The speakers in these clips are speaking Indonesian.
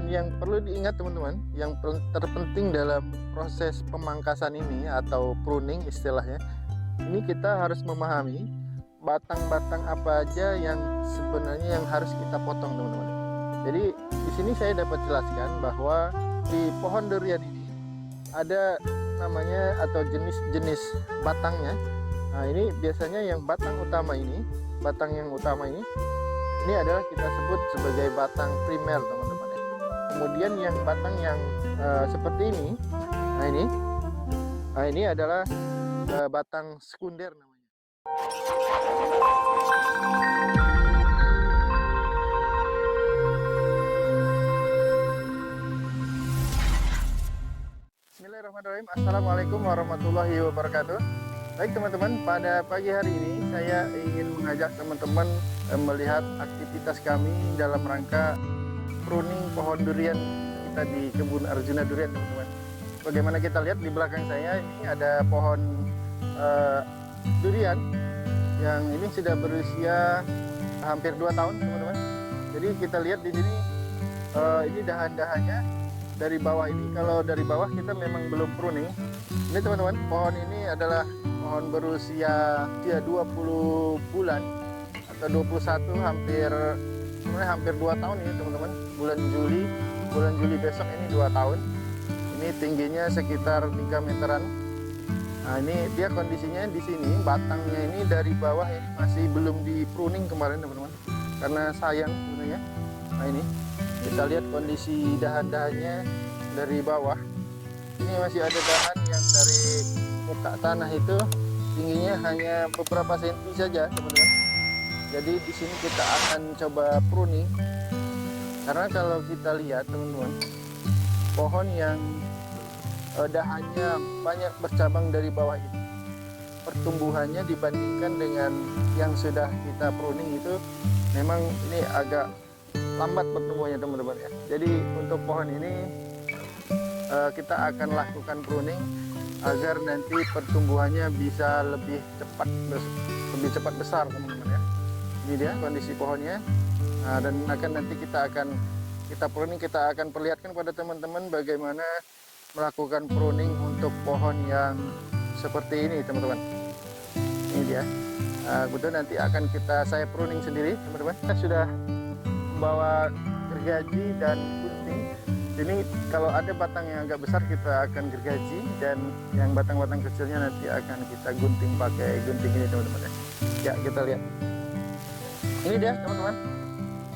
Dan yang perlu diingat teman-teman, yang terpenting dalam proses pemangkasan ini atau pruning istilahnya, ini kita harus memahami batang-batang apa aja yang sebenarnya yang harus kita potong teman-teman. Jadi di sini saya dapat jelaskan bahwa di pohon durian ini ada namanya atau jenis-jenis batangnya. Nah ini biasanya yang batang yang utama ini adalah kita sebut sebagai batang primer teman-teman ya. Kemudian yang batang yang seperti ini, nah ini adalah batang sekunder namanya. Bismillahirrahmanirrahim. Assalamualaikum warahmatullahi wabarakatuh. Baik teman-teman, pada pagi hari ini saya ingin mengajak teman-teman melihat aktivitas kami dalam rangka pruning pohon durian kita di kebun Arjuna Durian teman-teman. Bagaimana kita lihat di belakang saya ini ada pohon durian yang ini sudah berusia hampir 2 tahun teman-teman. Jadi kita lihat di sini ini dahan-dahannya dari bawah ini. Kalau dari bawah kita memang belum pruning. Ini teman-teman, pohon ini adalah pohon berusia 20 bulan atau 21, hampir 2 tahun ini teman-teman. Bulan Juli besok ini 2 tahun. Ini tingginya sekitar 3 meteran. Nah ini dia kondisinya di sini, batangnya ini dari bawah ini masih belum di pruning kemarin teman-teman, karena sayang sebenarnya. Nah ini kita lihat kondisi dahan-dahannya dari bawah. Ini masih ada dahan yang dari muka tanah itu tingginya hanya beberapa senti saja teman-teman. Jadi di sini kita akan coba pruning, karena kalau kita lihat teman-teman, pohon yang dahannya banyak bercabang dari bawah ini, pertumbuhannya dibandingkan dengan yang sudah kita pruning itu memang ini agak lambat pertumbuhannya teman-teman ya. Jadi untuk pohon ini kita akan lakukan pruning agar nanti pertumbuhannya bisa lebih cepat besar teman-teman ya. Ini dia kondisi pohonnya. Nah, dan nanti kita pruning, kita akan perlihatkan pada teman-teman bagaimana melakukan pruning untuk pohon yang seperti ini teman-teman. Ini dia. Kemudian nanti akan saya pruning sendiri teman-teman. Kita sudah membawa gergaji dan gunting. Ini kalau ada batang yang agak besar kita akan gergaji, dan yang batang-batang kecilnya nanti akan kita gunting pakai gunting ini teman-teman ya. Kita lihat. Ini dia teman-teman.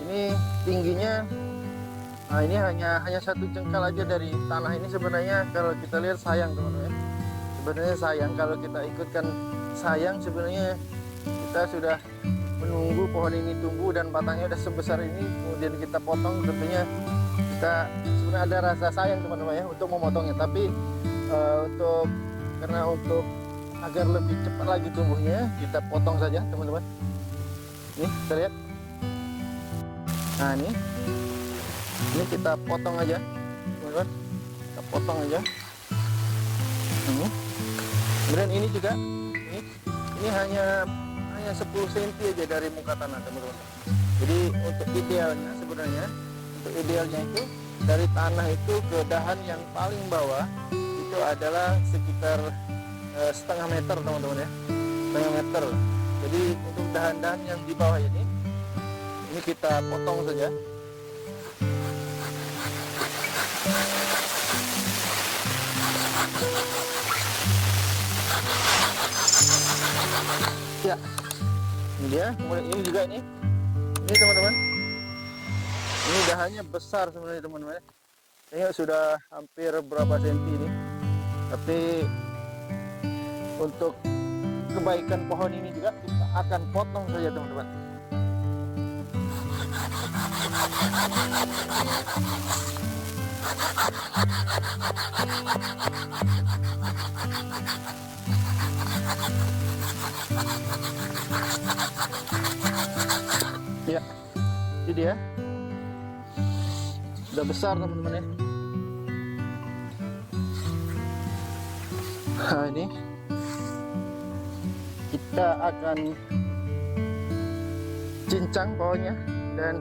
Ini tingginya, nah ini hanya satu jengkal aja dari tanah ini. Sebenarnya kalau kita lihat sayang teman-teman ya. Sebenarnya sayang kalau kita ikutkan sayang, sebenarnya kita sudah menunggu pohon ini tumbuh dan batangnya udah sebesar ini, kemudian kita potong. Tentunya kita sebenarnya ada rasa sayang teman-teman ya untuk memotongnya, tapi karena agar lebih cepat lagi tumbuhnya, kita potong saja teman-teman. Nih kita lihat. Nah ini kita potong aja teman-teman, kita potong aja. Kemudian ini juga ini hanya 10 cm aja dari muka tanah teman-teman. Jadi untuk idealnya itu dari tanah itu ke dahan yang paling bawah itu adalah sekitar setengah meter teman-teman ya, setengah meter. Jadi untuk dahan-dahan yang di bawah ini kita potong saja. Ya, ini dia. Kemudian ini juga ini teman-teman. Ini dahannya besar sebenarnya teman-teman. Ini sudah hampir berapa senti ini. Tapi untuk kebaikan pohon ini juga kita akan potong saja teman-teman. Ya, ini dia. Udah besar teman-teman ya. Nah ini kita akan cincang pohonnya dan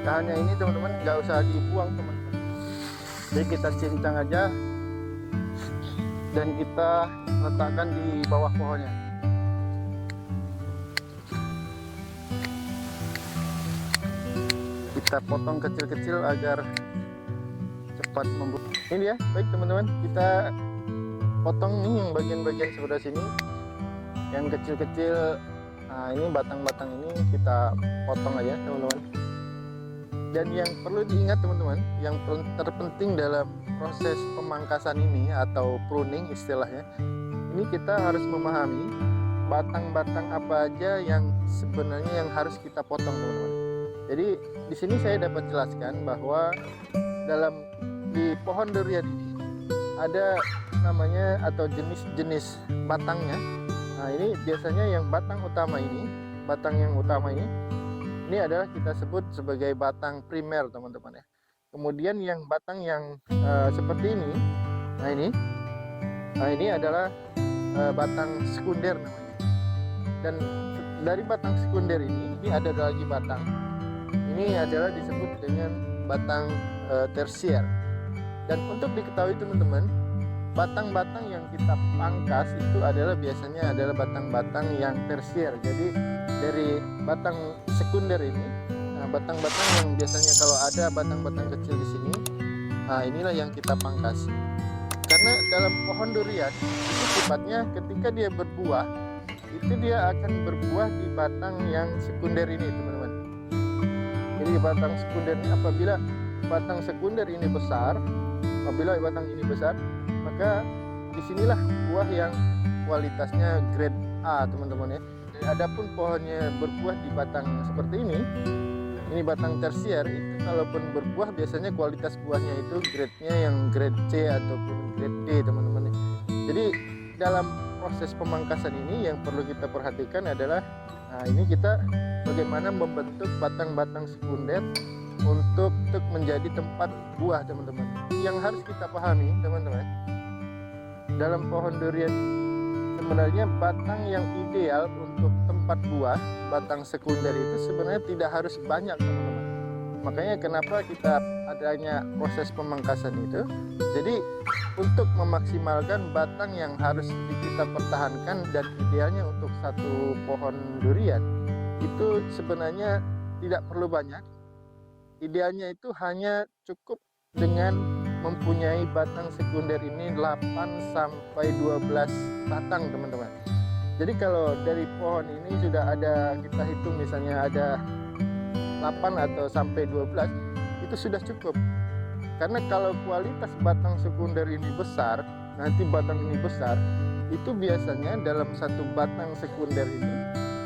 dahannya ini teman-teman nggak usah dibuang teman-teman, jadi kita cincang aja dan kita letakkan di bawah pohonnya. Kita potong kecil-kecil agar cepat membusuk. Ini ya, baik teman-teman, kita potong nih yang bagian-bagian sebelah sini, yang kecil-kecil. Nah ini batang-batang ini kita potong aja teman-teman. Dan yang perlu diingat teman-teman, yang terpenting dalam proses pemangkasan ini atau pruning istilahnya, ini kita harus memahami batang-batang apa aja yang sebenarnya yang harus kita potong teman-teman. Jadi di sini saya dapat jelaskan bahwa di pohon durian ini ada namanya atau jenis-jenis batangnya. Nah ini biasanya yang batang yang utama ini adalah kita sebut sebagai batang primer teman-teman ya. Kemudian yang batang yang seperti ini, nah ini adalah batang sekunder namanya. Dan dari batang sekunder ini ada lagi batang. Ini adalah disebut dengan batang tersier. Dan untuk diketahui teman-teman, batang-batang yang kita pangkas itu biasanya adalah batang-batang yang tersier. Jadi dari batang sekunder ini, batang-batang yang biasanya kalau ada batang-batang kecil di sini, nah inilah yang kita pangkas. Karena dalam pohon durian itu sifatnya ketika dia berbuah, itu dia akan berbuah di batang yang sekunder ini teman-teman. Jadi batang sekunder ini apabila batang sekunder ini besar, maka disinilah buah yang kualitasnya grade A teman-teman ya. Adapun pohonnya berbuah di batang seperti ini batang tersier, itu kalaupun berbuah biasanya kualitas buahnya itu grade-nya yang grade C ataupun grade D teman-teman. Jadi dalam proses pemangkasan ini yang perlu kita perhatikan adalah ini kita bagaimana membentuk batang-batang sekunder untuk menjadi tempat buah teman-teman. Yang harus kita pahami teman-teman, dalam pohon durian sebenarnya batang yang ideal untuk tempat buah, batang sekunder itu sebenarnya tidak harus banyak teman-teman. Makanya kenapa kita adanya proses pemangkasan itu. Jadi untuk memaksimalkan batang yang harus kita pertahankan dan idealnya untuk satu pohon durian itu sebenarnya tidak perlu banyak. Idealnya itu hanya cukup dengan mempunyai batang sekunder ini 8 sampai 12 batang teman-teman. Jadi kalau dari pohon ini sudah ada, kita hitung misalnya ada 8 atau sampai 12, itu sudah cukup. Karena kalau kualitas batang sekunder ini besar, nanti batang ini besar, itu biasanya dalam satu batang sekunder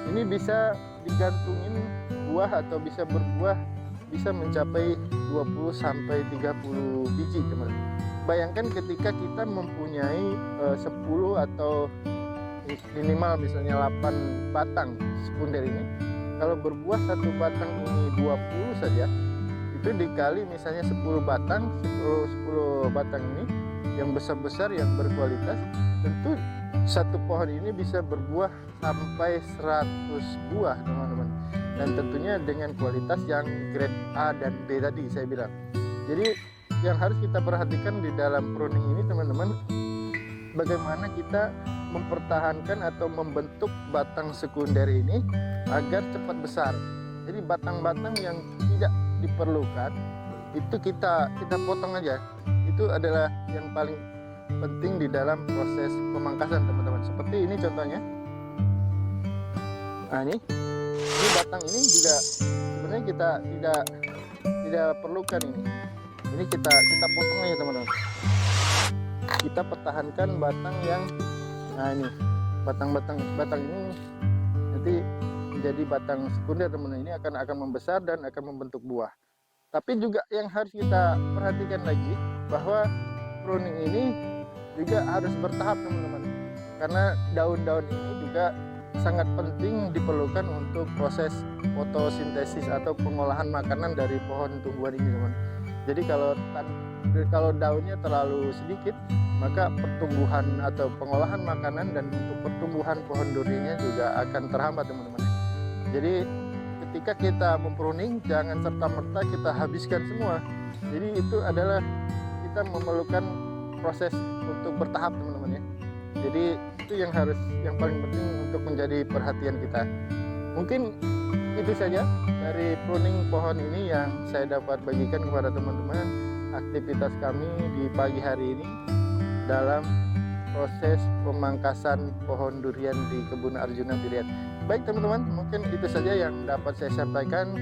ini bisa digantungin buah atau bisa berbuah bisa mencapai 20 sampai 30 biji teman-teman. Bayangkan ketika kita mempunyai 10 atau minimal misalnya 8 batang sekunder ini, kalau berbuah satu batang ini 20 saja, itu dikali misalnya 10 batang, 10 batang ini yang besar-besar yang berkualitas, tentu satu pohon ini bisa berbuah sampai 100 buah teman-teman. Dan tentunya dengan kualitas yang grade A dan B tadi saya bilang. Jadi yang harus kita perhatikan di dalam pruning ini teman-teman, bagaimana kita mempertahankan atau membentuk batang sekunder ini agar cepat besar. Jadi batang-batang yang tidak diperlukan itu kita potong aja. Itu adalah yang paling penting di dalam proses pemangkasan teman-teman. Seperti ini contohnya. Nah ini batang ini juga sebenarnya kita tidak perlukan ini. Ini kita potong aja teman-teman. Kita pertahankan batang yang ini batang ini nanti menjadi batang sekunder teman-teman. Ini akan membesar dan akan membentuk buah. Tapi juga yang harus kita perhatikan lagi bahwa pruning ini juga harus bertahap teman-teman. Karena daun-daun ini juga sangat penting diperlukan untuk proses fotosintesis atau pengolahan makanan dari pohon tumbuhan ini teman. Jadi kalau daunnya terlalu sedikit, maka pertumbuhan atau pengolahan makanan dan untuk pertumbuhan pohon duriannya juga akan terhambat teman-teman. Jadi ketika kita mempruning jangan serta-merta kita habiskan semua. Jadi itu adalah kita memerlukan proses untuk bertahap teman-teman ya. Jadi itu yang paling penting untuk menjadi perhatian kita. Mungkin itu saja dari pruning pohon ini yang saya dapat bagikan kepada teman-teman aktivitas kami di pagi hari ini dalam proses pemangkasan pohon durian di kebun Arjuna Durian. Baik teman-teman, mungkin itu saja yang dapat saya sampaikan.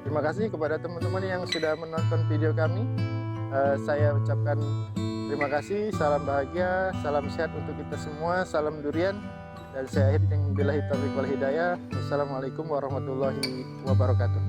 Terima kasih kepada teman-teman yang sudah menonton video kami. Saya ucapkan terima kasih, salam bahagia, salam sehat untuk kita semua, salam durian. Dan saya akhiri dengan billahi taufiq wal hidayah. Wassalamualaikum warahmatullahi wabarakatuh.